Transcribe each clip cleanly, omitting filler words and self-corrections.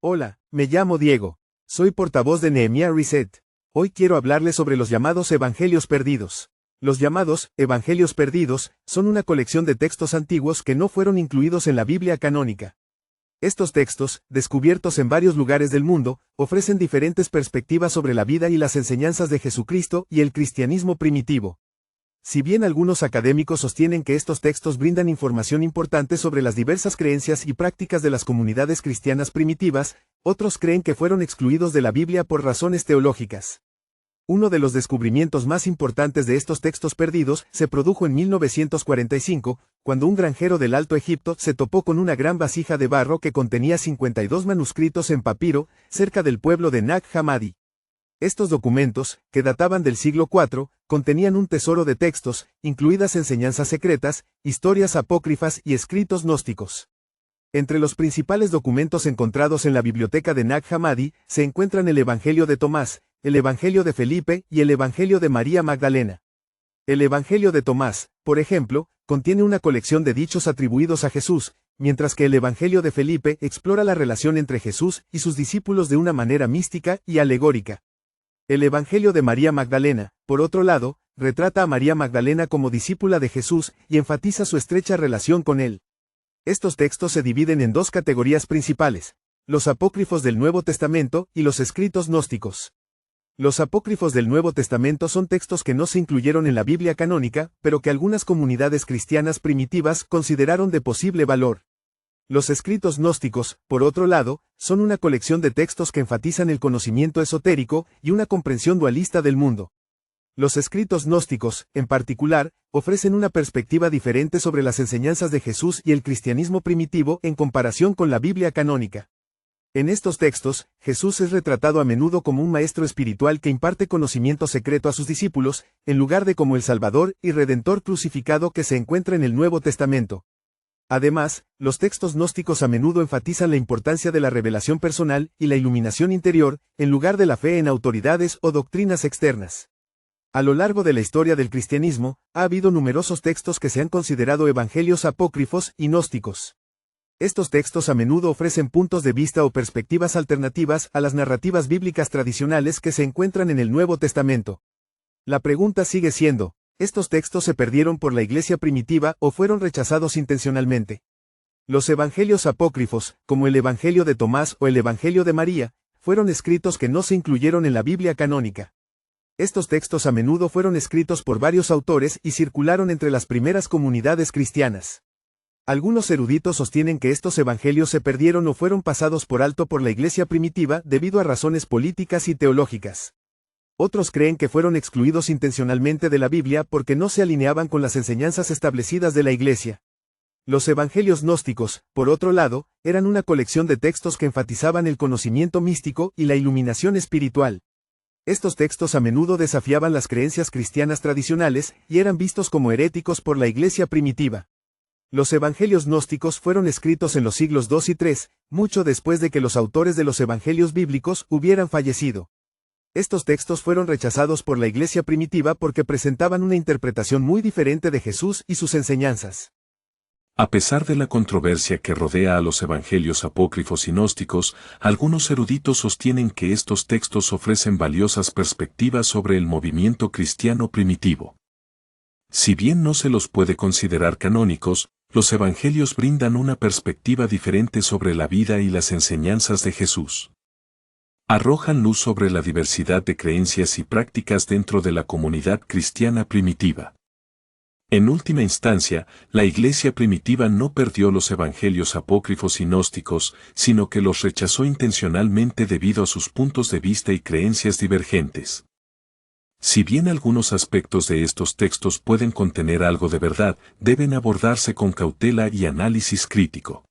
Hola, me llamo Diego. Soy portavoz de Nehemia Reset. Hoy quiero hablarles sobre los llamados Evangelios perdidos. Los llamados Evangelios perdidos son una colección de textos antiguos que no fueron incluidos en la Biblia canónica. Estos textos, descubiertos en varios lugares del mundo, ofrecen diferentes perspectivas sobre la vida y las enseñanzas de Jesucristo y el cristianismo primitivo. Si bien algunos académicos sostienen que estos textos brindan información importante sobre las diversas creencias y prácticas de las comunidades cristianas primitivas, otros creen que fueron excluidos de la Biblia por razones teológicas. Uno de los descubrimientos más importantes de estos textos perdidos se produjo en 1945, cuando un granjero del Alto Egipto se topó con una gran vasija de barro que contenía 52 manuscritos en papiro, cerca del pueblo de Nag Hammadi. Estos documentos, que databan del siglo IV, contenían un tesoro de textos, incluidas enseñanzas secretas, historias apócrifas y escritos gnósticos. Entre los principales documentos encontrados en la biblioteca de Nag Hammadi se encuentran el Evangelio de Tomás, el Evangelio de Felipe y el Evangelio de María Magdalena. El Evangelio de Tomás, por ejemplo, contiene una colección de dichos atribuidos a Jesús, mientras que el Evangelio de Felipe explora la relación entre Jesús y sus discípulos de una manera mística y alegórica. El Evangelio de María Magdalena, por otro lado, retrata a María Magdalena como discípula de Jesús y enfatiza su estrecha relación con él. Estos textos se dividen en dos categorías principales: los apócrifos del Nuevo Testamento y los escritos gnósticos. Los apócrifos del Nuevo Testamento son textos que no se incluyeron en la Biblia canónica, pero que algunas comunidades cristianas primitivas consideraron de posible valor. Los escritos gnósticos, por otro lado, son una colección de textos que enfatizan el conocimiento esotérico y una comprensión dualista del mundo. Los escritos gnósticos, en particular, ofrecen una perspectiva diferente sobre las enseñanzas de Jesús y el cristianismo primitivo en comparación con la Biblia canónica. En estos textos, Jesús es retratado a menudo como un maestro espiritual que imparte conocimiento secreto a sus discípulos, en lugar de como el Salvador y Redentor crucificado que se encuentra en el Nuevo Testamento. Además, los textos gnósticos a menudo enfatizan la importancia de la revelación personal y la iluminación interior, en lugar de la fe en autoridades o doctrinas externas. A lo largo de la historia del cristianismo, ha habido numerosos textos que se han considerado evangelios apócrifos y gnósticos. Estos textos a menudo ofrecen puntos de vista o perspectivas alternativas a las narrativas bíblicas tradicionales que se encuentran en el Nuevo Testamento. La pregunta sigue siendo: ¿estos textos se perdieron por la Iglesia primitiva o fueron rechazados intencionalmente? Los evangelios apócrifos, como el Evangelio de Tomás o el Evangelio de María, fueron escritos que no se incluyeron en la Biblia canónica. Estos textos a menudo fueron escritos por varios autores y circularon entre las primeras comunidades cristianas. Algunos eruditos sostienen que estos evangelios se perdieron o fueron pasados por alto por la Iglesia primitiva debido a razones políticas y teológicas. Otros creen que fueron excluidos intencionalmente de la Biblia porque no se alineaban con las enseñanzas establecidas de la Iglesia. Los evangelios gnósticos, por otro lado, eran una colección de textos que enfatizaban el conocimiento místico y la iluminación espiritual. Estos textos a menudo desafiaban las creencias cristianas tradicionales y eran vistos como heréticos por la Iglesia primitiva. Los evangelios gnósticos fueron escritos en los siglos II y III, mucho después de que los autores de los evangelios bíblicos hubieran fallecido. Estos textos fueron rechazados por la Iglesia primitiva porque presentaban una interpretación muy diferente de Jesús y sus enseñanzas. A pesar de la controversia que rodea a los evangelios apócrifos y gnósticos, algunos eruditos sostienen que estos textos ofrecen valiosas perspectivas sobre el movimiento cristiano primitivo. Si bien no se los puede considerar canónicos, los evangelios brindan una perspectiva diferente sobre la vida y las enseñanzas de Jesús. Arrojan luz sobre la diversidad de creencias y prácticas dentro de la comunidad cristiana primitiva. En última instancia, la Iglesia primitiva no perdió los evangelios apócrifos y gnósticos, sino que los rechazó intencionalmente debido a sus puntos de vista y creencias divergentes. Si bien algunos aspectos de estos textos pueden contener algo de verdad, deben abordarse con cautela y análisis crítico.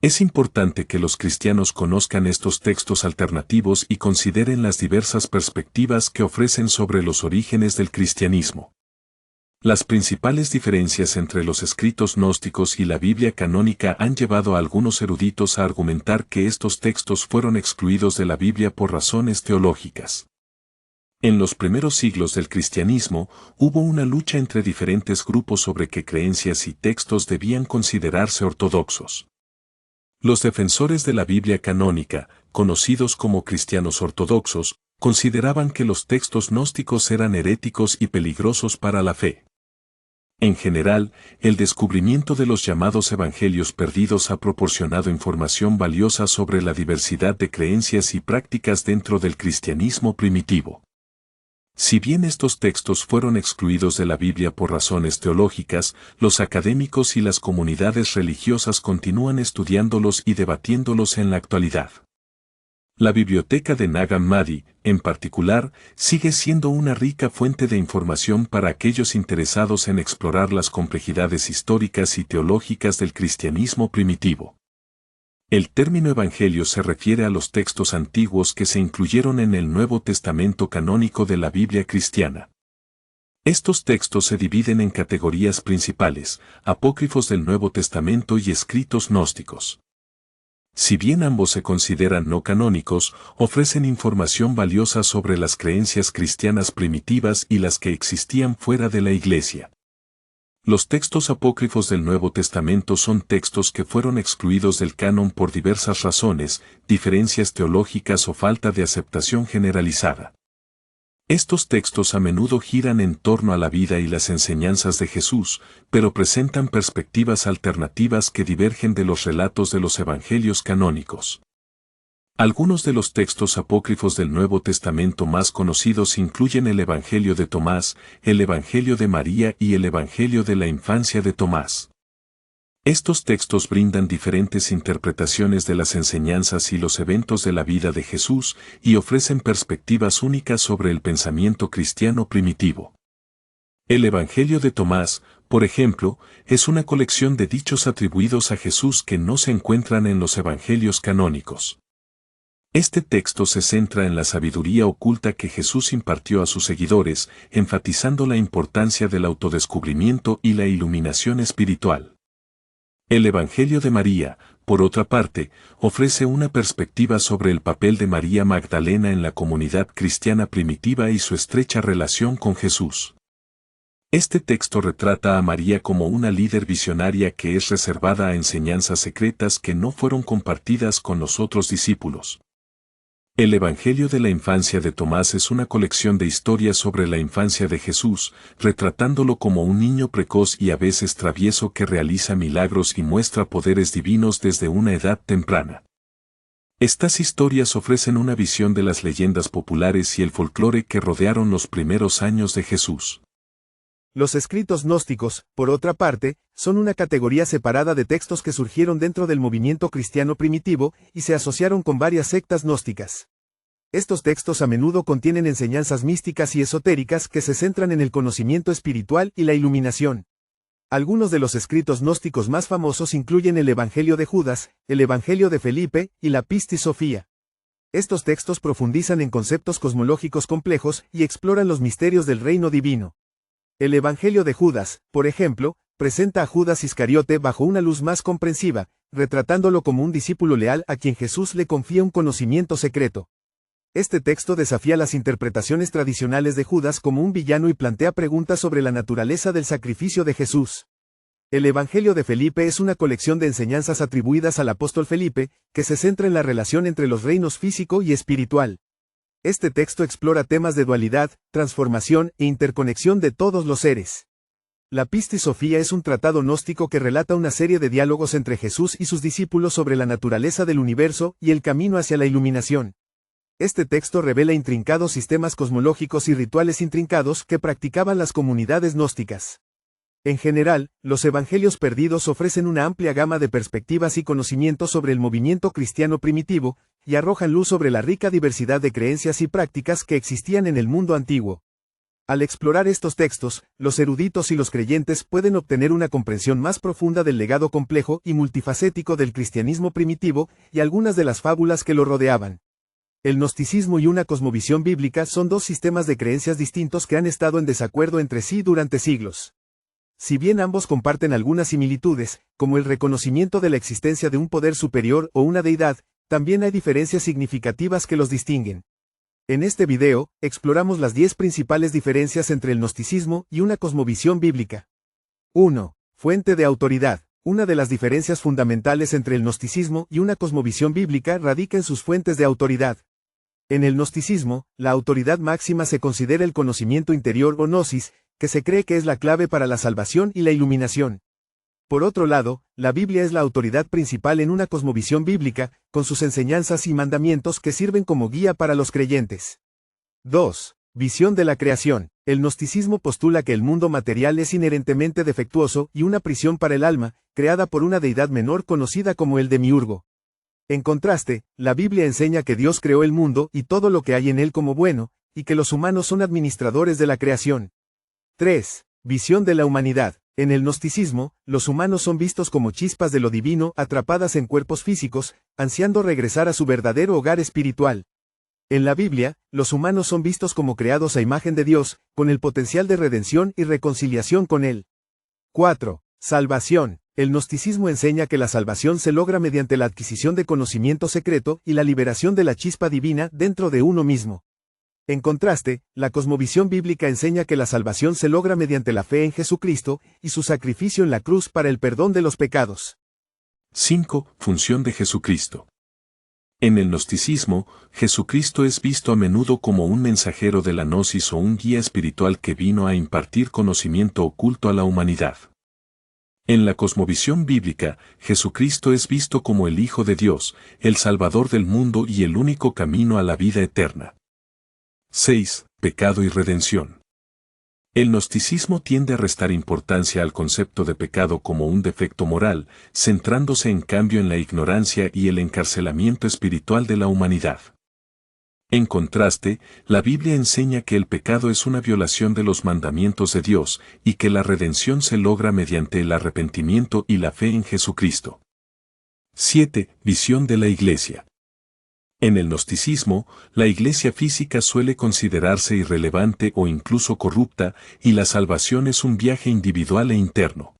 Es importante que los cristianos conozcan estos textos alternativos y consideren las diversas perspectivas que ofrecen sobre los orígenes del cristianismo. Las principales diferencias entre los escritos gnósticos y la Biblia canónica han llevado a algunos eruditos a argumentar que estos textos fueron excluidos de la Biblia por razones teológicas. En los primeros siglos del cristianismo, hubo una lucha entre diferentes grupos sobre qué creencias y textos debían considerarse ortodoxos. Los defensores de la Biblia canónica, conocidos como cristianos ortodoxos, consideraban que los textos gnósticos eran heréticos y peligrosos para la fe. En general, el descubrimiento de los llamados evangelios perdidos ha proporcionado información valiosa sobre la diversidad de creencias y prácticas dentro del cristianismo primitivo. Si bien estos textos fueron excluidos de la Biblia por razones teológicas, los académicos y las comunidades religiosas continúan estudiándolos y debatiéndolos en la actualidad. La biblioteca de Nag Hammadi, en particular, sigue siendo una rica fuente de información para aquellos interesados en explorar las complejidades históricas y teológicas del cristianismo primitivo. El término evangelio se refiere a los textos antiguos que se incluyeron en el Nuevo Testamento canónico de la Biblia cristiana. Estos textos se dividen en categorías principales, apócrifos del Nuevo Testamento y escritos gnósticos. Si bien ambos se consideran no canónicos, ofrecen información valiosa sobre las creencias cristianas primitivas y las que existían fuera de la Iglesia. Los textos apócrifos del Nuevo Testamento son textos que fueron excluidos del canon por diversas razones, diferencias teológicas o falta de aceptación generalizada. Estos textos a menudo giran en torno a la vida y las enseñanzas de Jesús, pero presentan perspectivas alternativas que divergen de los relatos de los evangelios canónicos. Algunos de los textos apócrifos del Nuevo Testamento más conocidos incluyen el Evangelio de Tomás, el Evangelio de María y el Evangelio de la infancia de Tomás. Estos textos brindan diferentes interpretaciones de las enseñanzas y los eventos de la vida de Jesús y ofrecen perspectivas únicas sobre el pensamiento cristiano primitivo. El Evangelio de Tomás, por ejemplo, es una colección de dichos atribuidos a Jesús que no se encuentran en los evangelios canónicos. Este texto se centra en la sabiduría oculta que Jesús impartió a sus seguidores, enfatizando la importancia del autodescubrimiento y la iluminación espiritual. El Evangelio de María, por otra parte, ofrece una perspectiva sobre el papel de María Magdalena en la comunidad cristiana primitiva y su estrecha relación con Jesús. Este texto retrata a María como una líder visionaria que es reservada a enseñanzas secretas que no fueron compartidas con los otros discípulos. El Evangelio de la infancia de Tomás es una colección de historias sobre la infancia de Jesús, retratándolo como un niño precoz y a veces travieso que realiza milagros y muestra poderes divinos desde una edad temprana. Estas historias ofrecen una visión de las leyendas populares y el folclore que rodearon los primeros años de Jesús. Los escritos gnósticos, por otra parte, son una categoría separada de textos que surgieron dentro del movimiento cristiano primitivo y se asociaron con varias sectas gnósticas. Estos textos a menudo contienen enseñanzas místicas y esotéricas que se centran en el conocimiento espiritual y la iluminación. Algunos de los escritos gnósticos más famosos incluyen el Evangelio de Judas, el Evangelio de Felipe y la Pistis Sophia. Estos textos profundizan en conceptos cosmológicos complejos y exploran los misterios del reino divino. El Evangelio de Judas, por ejemplo, presenta a Judas Iscariote bajo una luz más comprensiva, retratándolo como un discípulo leal a quien Jesús le confía un conocimiento secreto. Este texto desafía las interpretaciones tradicionales de Judas como un villano y plantea preguntas sobre la naturaleza del sacrificio de Jesús. El Evangelio de Felipe es una colección de enseñanzas atribuidas al apóstol Felipe, que se centra en la relación entre los reinos físico y espiritual. Este texto explora temas de dualidad, transformación e interconexión de todos los seres. La Pistis Sophia es un tratado gnóstico que relata una serie de diálogos entre Jesús y sus discípulos sobre la naturaleza del universo y el camino hacia la iluminación. Este texto revela intrincados sistemas cosmológicos y rituales intrincados que practicaban las comunidades gnósticas. En general, los evangelios perdidos ofrecen una amplia gama de perspectivas y conocimientos sobre el movimiento cristiano primitivo, y arrojan luz sobre la rica diversidad de creencias y prácticas que existían en el mundo antiguo. Al explorar estos textos, los eruditos y los creyentes pueden obtener una comprensión más profunda del legado complejo y multifacético del cristianismo primitivo y algunas de las fábulas que lo rodeaban. El gnosticismo y una cosmovisión bíblica son dos sistemas de creencias distintos que han estado en desacuerdo entre sí durante siglos. Si bien ambos comparten algunas similitudes, como el reconocimiento de la existencia de un poder superior o una deidad, también hay diferencias significativas que los distinguen. En este video, exploramos las 10 principales diferencias entre el gnosticismo y una cosmovisión bíblica. 1. Fuente de autoridad. Una de las diferencias fundamentales entre el gnosticismo y una cosmovisión bíblica radica en sus fuentes de autoridad. En el gnosticismo, la autoridad máxima se considera el conocimiento interior o gnosis, que se cree que es la clave para la salvación y la iluminación. Por otro lado, la Biblia es la autoridad principal en una cosmovisión bíblica, con sus enseñanzas y mandamientos que sirven como guía para los creyentes. 2. Visión de la creación. El gnosticismo postula que el mundo material es inherentemente defectuoso y una prisión para el alma, creada por una deidad menor conocida como el demiurgo. En contraste, la Biblia enseña que Dios creó el mundo y todo lo que hay en él como bueno, y que los humanos son administradores de la creación. 3. Visión de la humanidad. En el gnosticismo, los humanos son vistos como chispas de lo divino atrapadas en cuerpos físicos, ansiando regresar a su verdadero hogar espiritual. En la Biblia, los humanos son vistos como creados a imagen de Dios, con el potencial de redención y reconciliación con Él. 4. Salvación. El gnosticismo enseña que la salvación se logra mediante la adquisición de conocimiento secreto y la liberación de la chispa divina dentro de uno mismo. En contraste, la cosmovisión bíblica enseña que la salvación se logra mediante la fe en Jesucristo y su sacrificio en la cruz para el perdón de los pecados. 5. Función de Jesucristo. En el gnosticismo, Jesucristo es visto a menudo como un mensajero de la gnosis o un guía espiritual que vino a impartir conocimiento oculto a la humanidad. En la cosmovisión bíblica, Jesucristo es visto como el Hijo de Dios, el Salvador del mundo y el único camino a la vida eterna. 6. Pecado y redención. El gnosticismo tiende a restar importancia al concepto de pecado como un defecto moral, centrándose en cambio en la ignorancia y el encarcelamiento espiritual de la humanidad. En contraste, la Biblia enseña que el pecado es una violación de los mandamientos de Dios y que la redención se logra mediante el arrepentimiento y la fe en Jesucristo. 7. Visión de la Iglesia. En el gnosticismo, la iglesia física suele considerarse irrelevante o incluso corrupta, y la salvación es un viaje individual e interno.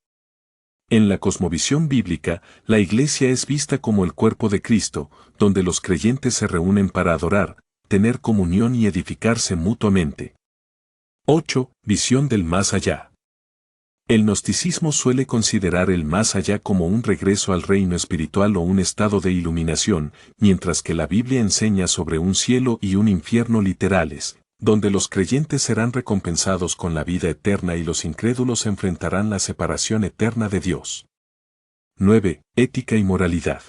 En la cosmovisión bíblica, la iglesia es vista como el cuerpo de Cristo, donde los creyentes se reúnen para adorar, tener comunión y edificarse mutuamente. 8. Visión del más allá. El gnosticismo suele considerar el más allá como un regreso al reino espiritual o un estado de iluminación, mientras que la Biblia enseña sobre un cielo y un infierno literales, donde los creyentes serán recompensados con la vida eterna y los incrédulos enfrentarán la separación eterna de Dios. 9. Ética y moralidad.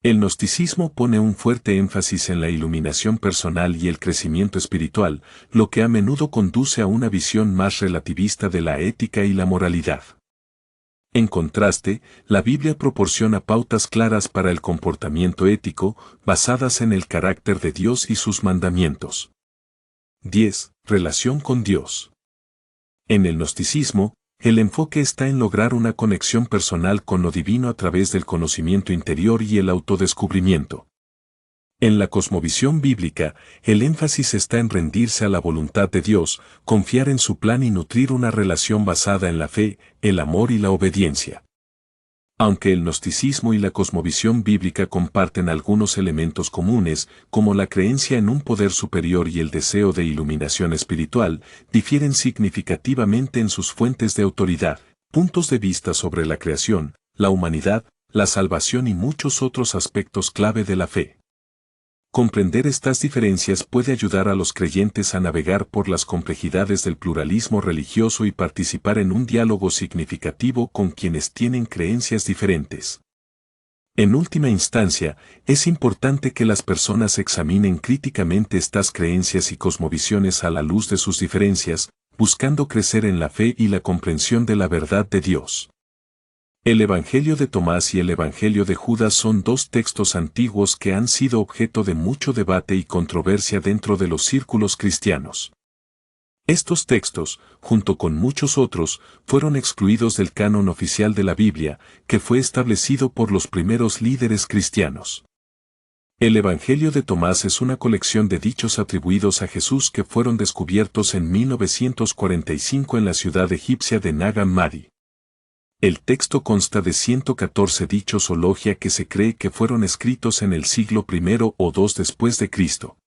El gnosticismo pone un fuerte énfasis en la iluminación personal y el crecimiento espiritual, lo que a menudo conduce a una visión más relativista de la ética y la moralidad. En contraste, la Biblia proporciona pautas claras para el comportamiento ético, basadas en el carácter de Dios y sus mandamientos. 10. Relación con Dios. En el gnosticismo, el enfoque está en lograr una conexión personal con lo divino a través del conocimiento interior y el autodescubrimiento. En la cosmovisión bíblica, el énfasis está en rendirse a la voluntad de Dios, confiar en su plan y nutrir una relación basada en la fe, el amor y la obediencia. Aunque el gnosticismo y la cosmovisión bíblica comparten algunos elementos comunes, como la creencia en un poder superior y el deseo de iluminación espiritual, difieren significativamente en sus fuentes de autoridad, puntos de vista sobre la creación, la humanidad, la salvación y muchos otros aspectos clave de la fe. Comprender estas diferencias puede ayudar a los creyentes a navegar por las complejidades del pluralismo religioso y participar en un diálogo significativo con quienes tienen creencias diferentes. En última instancia, es importante que las personas examinen críticamente estas creencias y cosmovisiones a la luz de sus diferencias, buscando crecer en la fe y la comprensión de la verdad de Dios. El Evangelio de Tomás y el Evangelio de Judas son dos textos antiguos que han sido objeto de mucho debate y controversia dentro de los círculos cristianos. Estos textos, junto con muchos otros, fueron excluidos del canon oficial de la Biblia, que fue establecido por los primeros líderes cristianos. El Evangelio de Tomás es una colección de dichos atribuidos a Jesús que fueron descubiertos en 1945 en la ciudad egipcia de Nag Hammadi. El texto consta de 114 dichos o logia que se cree que fueron escritos en el siglo I o II después de Cristo.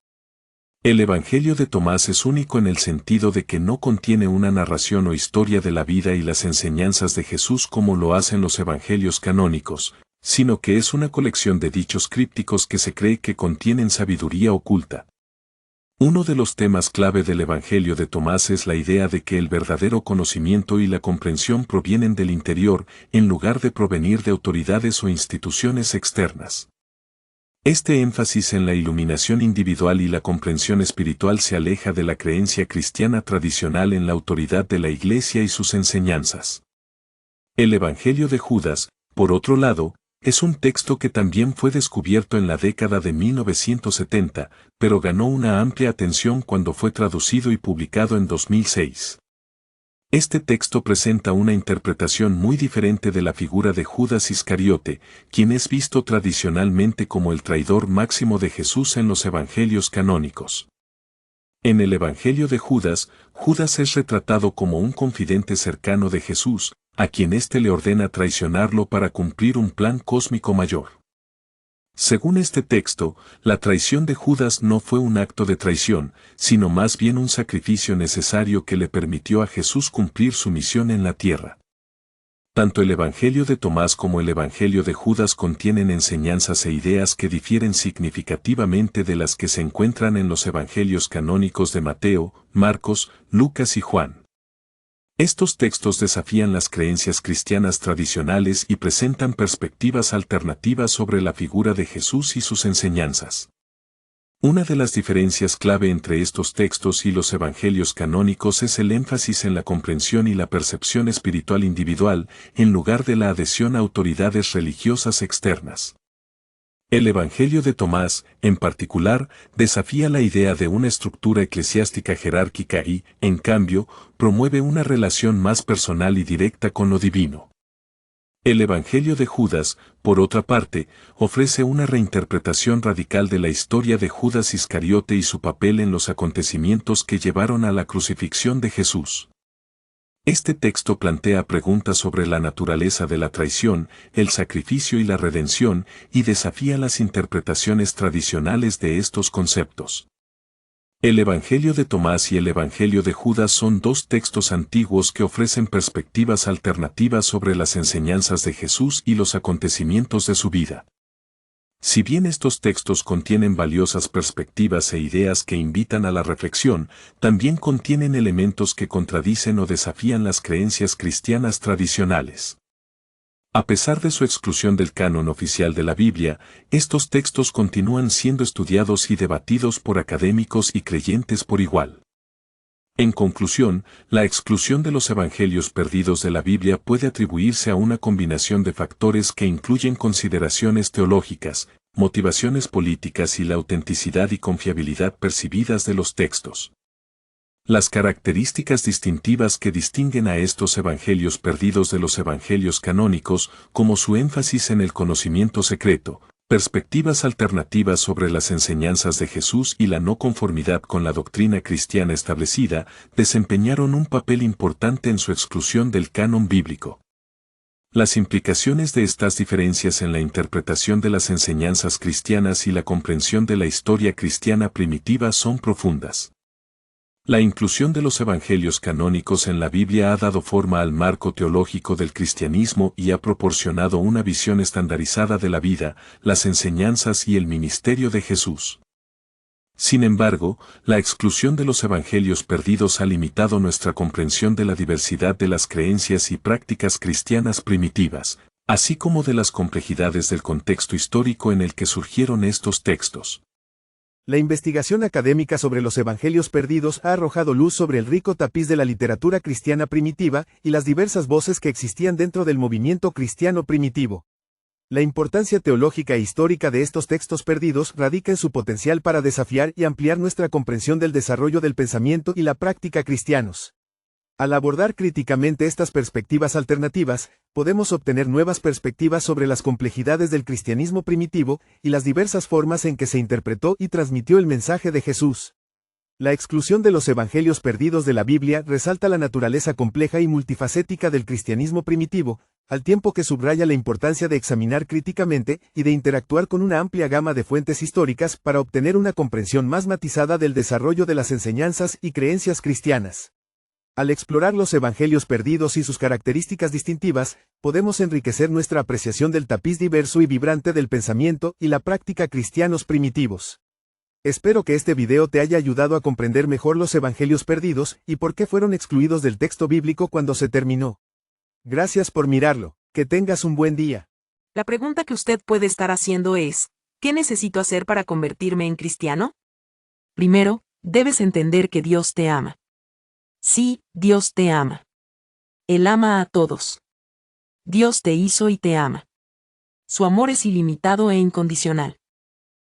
El Evangelio de Tomás es único en el sentido de que no contiene una narración o historia de la vida y las enseñanzas de Jesús como lo hacen los evangelios canónicos, sino que es una colección de dichos crípticos que se cree que contienen sabiduría oculta. Uno de los temas clave del Evangelio de Tomás es la idea de que el verdadero conocimiento y la comprensión provienen del interior, en lugar de provenir de autoridades o instituciones externas. Este énfasis en la iluminación individual y la comprensión espiritual se aleja de la creencia cristiana tradicional en la autoridad de la Iglesia y sus enseñanzas. El Evangelio de Judas, por otro lado, es un texto que también fue descubierto en la década de 1970, pero ganó una amplia atención cuando fue traducido y publicado en 2006. Este texto presenta una interpretación muy diferente de la figura de Judas Iscariote, quien es visto tradicionalmente como el traidor máximo de Jesús en los evangelios canónicos. En el Evangelio de Judas, Judas es retratado como un confidente cercano de Jesús, a quien éste le ordena traicionarlo para cumplir un plan cósmico mayor. Según este texto, la traición de Judas no fue un acto de traición, sino más bien un sacrificio necesario que le permitió a Jesús cumplir su misión en la tierra. Tanto el Evangelio de Tomás como el Evangelio de Judas contienen enseñanzas e ideas que difieren significativamente de las que se encuentran en los Evangelios canónicos de Mateo, Marcos, Lucas y Juan. Estos textos desafían las creencias cristianas tradicionales y presentan perspectivas alternativas sobre la figura de Jesús y sus enseñanzas. Una de las diferencias clave entre estos textos y los evangelios canónicos es el énfasis en la comprensión y la percepción espiritual individual, en lugar de la adhesión a autoridades religiosas externas. El Evangelio de Tomás, en particular, desafía la idea de una estructura eclesiástica jerárquica y, en cambio, promueve una relación más personal y directa con lo divino. El Evangelio de Judas, por otra parte, ofrece una reinterpretación radical de la historia de Judas Iscariote y su papel en los acontecimientos que llevaron a la crucifixión de Jesús. Este texto plantea preguntas sobre la naturaleza de la traición, el sacrificio y la redención, y desafía las interpretaciones tradicionales de estos conceptos. El Evangelio de Tomás y el Evangelio de Judas son dos textos antiguos que ofrecen perspectivas alternativas sobre las enseñanzas de Jesús y los acontecimientos de su vida. Si bien estos textos contienen valiosas perspectivas e ideas que invitan a la reflexión, también contienen elementos que contradicen o desafían las creencias cristianas tradicionales. A pesar de su exclusión del canon oficial de la Biblia, estos textos continúan siendo estudiados y debatidos por académicos y creyentes por igual. En conclusión, la exclusión de los evangelios perdidos de la Biblia puede atribuirse a una combinación de factores que incluyen consideraciones teológicas, motivaciones políticas y la autenticidad y confiabilidad percibidas de los textos. Las características distintivas que distinguen a estos evangelios perdidos de los evangelios canónicos, como su énfasis en el conocimiento secreto, perspectivas alternativas sobre las enseñanzas de Jesús y la no conformidad con la doctrina cristiana establecida, desempeñaron un papel importante en su exclusión del canon bíblico. Las implicaciones de estas diferencias en la interpretación de las enseñanzas cristianas y la comprensión de la historia cristiana primitiva son profundas. La inclusión de los evangelios canónicos en la Biblia ha dado forma al marco teológico del cristianismo y ha proporcionado una visión estandarizada de la vida, las enseñanzas y el ministerio de Jesús. Sin embargo, la exclusión de los evangelios perdidos ha limitado nuestra comprensión de la diversidad de las creencias y prácticas cristianas primitivas, así como de las complejidades del contexto histórico en el que surgieron estos textos. La investigación académica sobre los evangelios perdidos ha arrojado luz sobre el rico tapiz de la literatura cristiana primitiva y las diversas voces que existían dentro del movimiento cristiano primitivo. La importancia teológica e histórica de estos textos perdidos radica en su potencial para desafiar y ampliar nuestra comprensión del desarrollo del pensamiento y la práctica cristianos. Al abordar críticamente estas perspectivas alternativas, podemos obtener nuevas perspectivas sobre las complejidades del cristianismo primitivo y las diversas formas en que se interpretó y transmitió el mensaje de Jesús. La exclusión de los evangelios perdidos de la Biblia resalta la naturaleza compleja y multifacética del cristianismo primitivo, al tiempo que subraya la importancia de examinar críticamente y de interactuar con una amplia gama de fuentes históricas para obtener una comprensión más matizada del desarrollo de las enseñanzas y creencias cristianas. Al explorar los evangelios perdidos y sus características distintivas, podemos enriquecer nuestra apreciación del tapiz diverso y vibrante del pensamiento y la práctica cristianos primitivos. Espero que este video te haya ayudado a comprender mejor los evangelios perdidos y por qué fueron excluidos del texto bíblico cuando se terminó. Gracias por mirarlo. Que tengas un buen día. La pregunta que usted puede estar haciendo es, ¿qué necesito hacer para convertirme en cristiano? Primero, debes entender que Dios te ama. Sí, Dios te ama. Él ama a todos. Dios te hizo y te ama. Su amor es ilimitado e incondicional.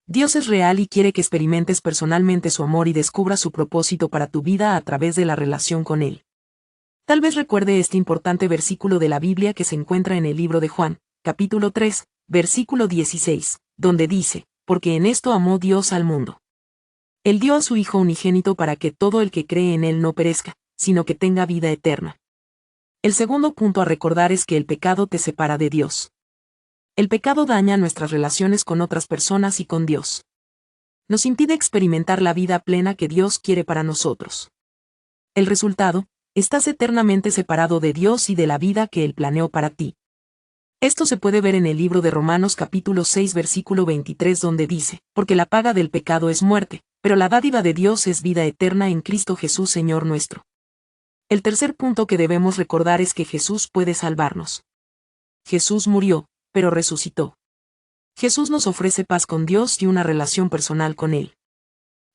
Dios es real y quiere que experimentes personalmente su amor y descubras su propósito para tu vida a través de la relación con Él. Tal vez recuerde este importante versículo de la Biblia que se encuentra en el libro de Juan, capítulo 3, versículo 16, donde dice, porque en esto amó Dios al mundo. Él dio a su Hijo unigénito para que todo el que cree en Él no perezca, sino que tenga vida eterna. El segundo punto a recordar es que el pecado te separa de Dios. El pecado daña nuestras relaciones con otras personas y con Dios. Nos impide experimentar la vida plena que Dios quiere para nosotros. El resultado, estás eternamente separado de Dios y de la vida que Él planeó para ti. Esto se puede ver en el libro de Romanos capítulo 6 versículo 23 donde dice, porque la paga del pecado es muerte, pero la dádiva de Dios es vida eterna en Cristo Jesús Señor nuestro. El tercer punto que debemos recordar es que Jesús puede salvarnos. Jesús murió, pero resucitó. Jesús nos ofrece paz con Dios y una relación personal con Él.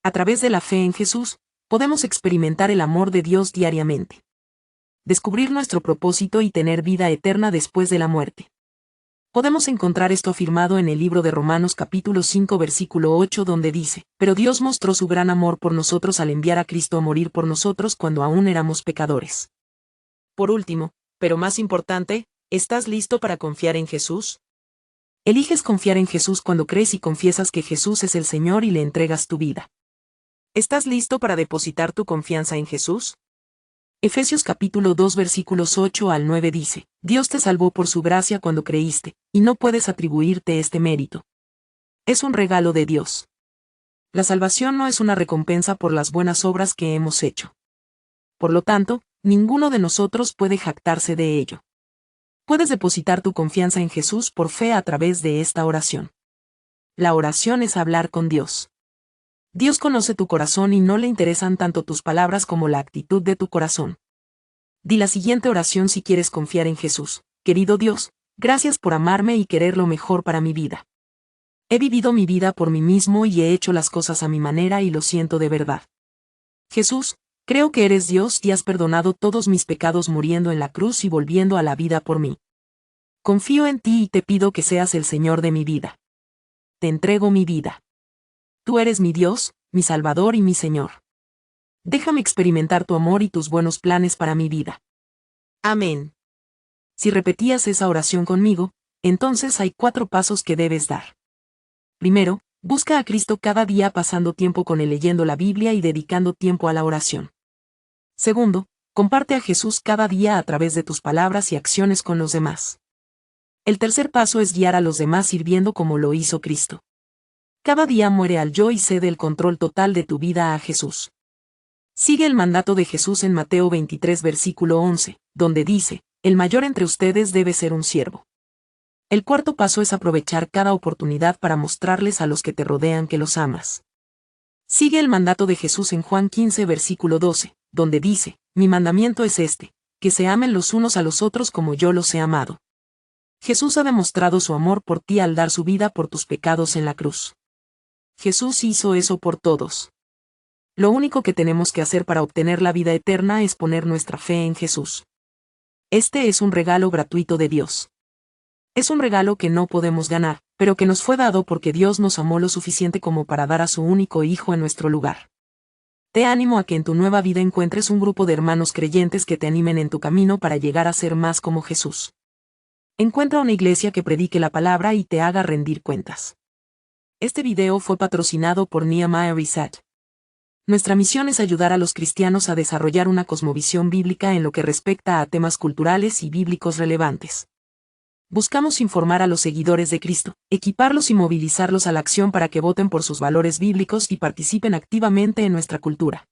A través de la fe en Jesús, podemos experimentar el amor de Dios diariamente. Descubrir nuestro propósito y tener vida eterna después de la muerte. Podemos encontrar esto afirmado en el libro de Romanos capítulo 5 versículo 8 donde dice, pero Dios mostró su gran amor por nosotros al enviar a Cristo a morir por nosotros cuando aún éramos pecadores. Por último, pero más importante, ¿estás listo para confiar en Jesús? Eliges confiar en Jesús cuando crees y confiesas que Jesús es el Señor y le entregas tu vida. ¿Estás listo para depositar tu confianza en Jesús? Efesios capítulo 2 versículos 8 al 9 dice, Dios te salvó por su gracia cuando creíste, y no puedes atribuirte este mérito. Es un regalo de Dios. La salvación no es una recompensa por las buenas obras que hemos hecho. Por lo tanto, ninguno de nosotros puede jactarse de ello. Puedes depositar tu confianza en Jesús por fe a través de esta oración. La oración es hablar con Dios. Dios conoce tu corazón y no le interesan tanto tus palabras como la actitud de tu corazón. Di la siguiente oración si quieres confiar en Jesús. Querido Dios, gracias por amarme y querer lo mejor para mi vida. He vivido mi vida por mí mismo y he hecho las cosas a mi manera y lo siento de verdad. Jesús, creo que eres Dios y has perdonado todos mis pecados muriendo en la cruz y volviendo a la vida por mí. Confío en ti y te pido que seas el Señor de mi vida. Te entrego mi vida. Tú eres mi Dios, mi Salvador y mi Señor. Déjame experimentar tu amor y tus buenos planes para mi vida. Amén. Si repetías esa oración conmigo, entonces hay 4 pasos que debes dar. Primero, busca a Cristo cada día pasando tiempo con Él leyendo la Biblia y dedicando tiempo a la oración. Segundo, comparte a Jesús cada día a través de tus palabras y acciones con los demás. El tercer paso es guiar a los demás sirviendo como lo hizo Cristo. Cada día muere al yo y cede el control total de tu vida a Jesús. Sigue el mandato de Jesús en Mateo 23 versículo 11, donde dice, el mayor entre ustedes debe ser un siervo. El cuarto paso es aprovechar cada oportunidad para mostrarles a los que te rodean que los amas. Sigue el mandato de Jesús en Juan 15 versículo 12, donde dice, mi mandamiento es este, que se amen los unos a los otros como yo los he amado. Jesús ha demostrado su amor por ti al dar su vida por tus pecados en la cruz. Jesús hizo eso por todos. Lo único que tenemos que hacer para obtener la vida eterna es poner nuestra fe en Jesús. Este es un regalo gratuito de Dios. Es un regalo que no podemos ganar, pero que nos fue dado porque Dios nos amó lo suficiente como para dar a su único Hijo en nuestro lugar. Te animo a que en tu nueva vida encuentres un grupo de hermanos creyentes que te animen en tu camino para llegar a ser más como Jesús. Encuentra una iglesia que predique la palabra y te haga rendir cuentas. Este video fue patrocinado por Nehemiah Reset. Nuestra misión es ayudar a los cristianos a desarrollar una cosmovisión bíblica en lo que respecta a temas culturales y bíblicos relevantes. Buscamos informar a los seguidores de Cristo, equiparlos y movilizarlos a la acción para que voten por sus valores bíblicos y participen activamente en nuestra cultura.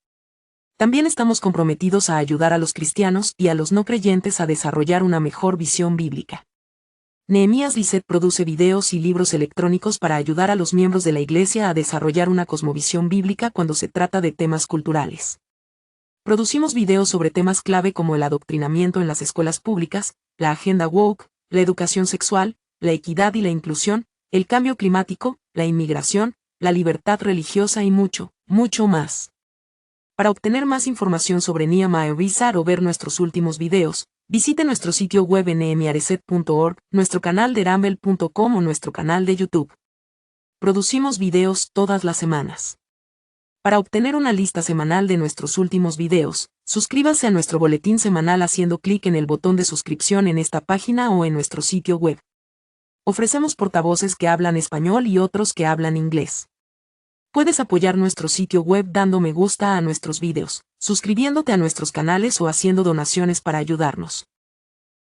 También estamos comprometidos a ayudar a los cristianos y a los no creyentes a desarrollar una mejor visión bíblica. Nehemías Reset produce videos y libros electrónicos para ayudar a los miembros de la Iglesia a desarrollar una cosmovisión bíblica cuando se trata de temas culturales. Producimos videos sobre temas clave como el adoctrinamiento en las escuelas públicas, la agenda woke, la educación sexual, la equidad y la inclusión, el cambio climático, la inmigración, la libertad religiosa y mucho, mucho más. Para obtener más información sobre Nehemiah Reset o ver nuestros últimos videos, visite nuestro sitio web en nehemiareset.org, nuestro canal de rumble.com o nuestro canal de YouTube. Producimos videos todas las semanas. Para obtener una lista semanal de nuestros últimos videos, suscríbase a nuestro boletín semanal haciendo clic en el botón de suscripción en esta página o en nuestro sitio web. Ofrecemos portavoces que hablan español y otros que hablan inglés. Puedes apoyar nuestro sitio web dando me gusta a nuestros videos, suscribiéndote a nuestros canales o haciendo donaciones para ayudarnos.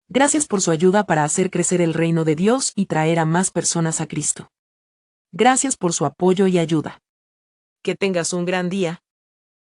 Gracias por su ayuda para hacer crecer el reino de Dios y traer a más personas a Cristo. Gracias por su apoyo y ayuda. Que tengas un gran día.